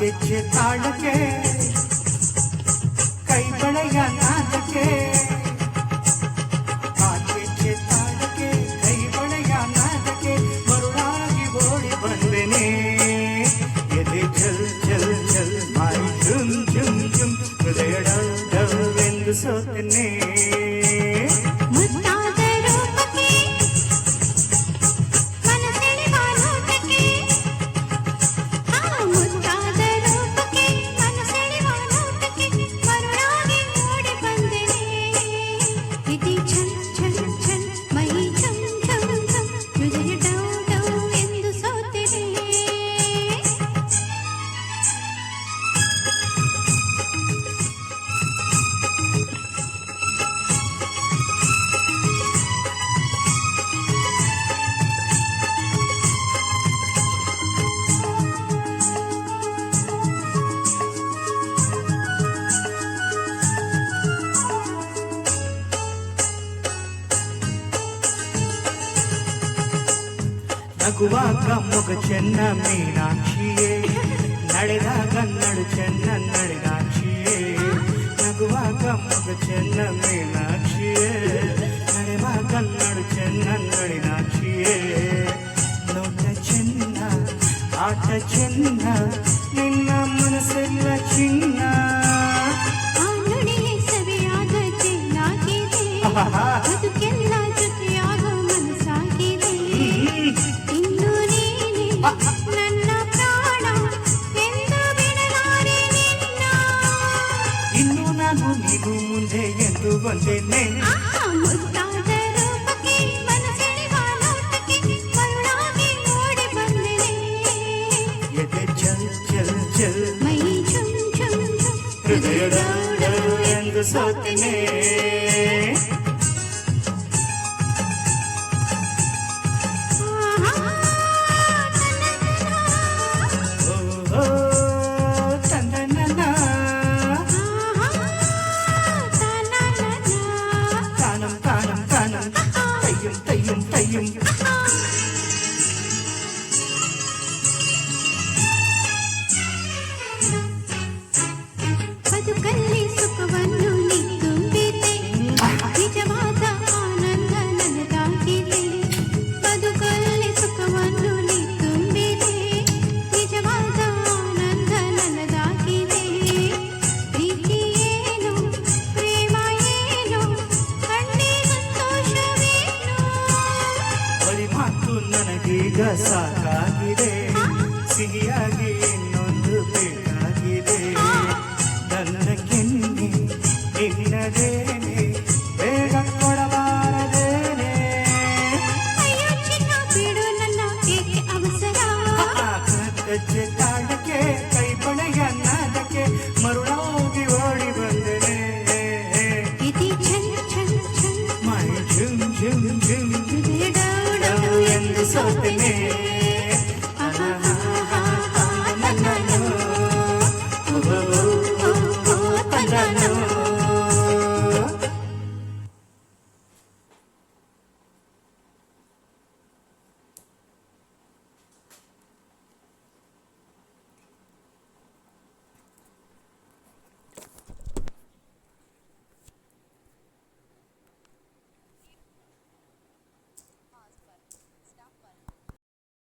ಗೆಜ್ಜೆ ತಾಳಕ್ಕೆ ಕೈ ಬಳೆಯ ನಾದಕ್ಕೆ ಗೆಜ್ಜೆ ತಾಳಕ್ಕೆ ಕೈ ಬಳೆಯ ನಾದಕ್ಕೆ ಮರುಳಾಗಿ ಓಡಿ ಬಂದೆನೆ ಎದೆ ಜಲ್ ಜಲ್ ಜಲ್ ಮಾಯಿ ಜುಮ್ ಜುಮ್ ಜುಮ್ ಹೃದಯ ಡವ್ ಡವ್ ಎಂದು ಸೋತೆನೆ ನಗುವಾಗ ಮೊಗ ಚೆನ್ನ ಮೀನಾಕ್ಷಿಯೇ ನಡೆದಾಗ ನಡು ಚೆನ್ನ ನಡೆದಾಕ್ಷಿಯೇ ನಗುವಾಗ ಮೊಗ ಚೆನ್ನ ಮೀನಾಕ್ಷಿಯೇ ನಡೆವಾಗ ನಡು ಚೆನ್ನ ನಡೆದಾಕ್ಷಿಯೇ ನೋಟ ಚೆನ್ನ ಆಟ ಚೆನ್ನ ನಿನ್ನ ಮನಸ್ಸೆಲ್ಲ ಚಿನ್ನ ಸವಿಯಾದ ಚೆನ್ನಾಗಿದೆ ಅದಕ್ಕೆಲ್ಲ ಜೊತೆಯಾಗೋ ಮನಸ್ಸಾಗಿದೆ ನನ್ನ ಪ್ರಾಣ ಎಂದು ಬಿಡಲಾರೆ ನಿನ್ನ ಇನ್ನು ನಾನು ನೀನು ಮುಂದೆ ಎಂದು ಬಂದೇನೆ ಮುದ್ದಾದ ರೂಪಕ್ಕೆ ಮನಸೆಳೆವ ನೋಟಕ್ಕೆ ಮರುಳಾಗಿ ಓಡಿ ಬಂದೆನೆ ಎದೆ ಜಲ್ ಜಲ್ ಜಲ್ ಮೈ ಝುಮ್ ಝುಮ್ ಝುಮ್ ಹೃದಯ ಡವ್ ಡವ್ ಎಂದು ಸೋತೆನೆ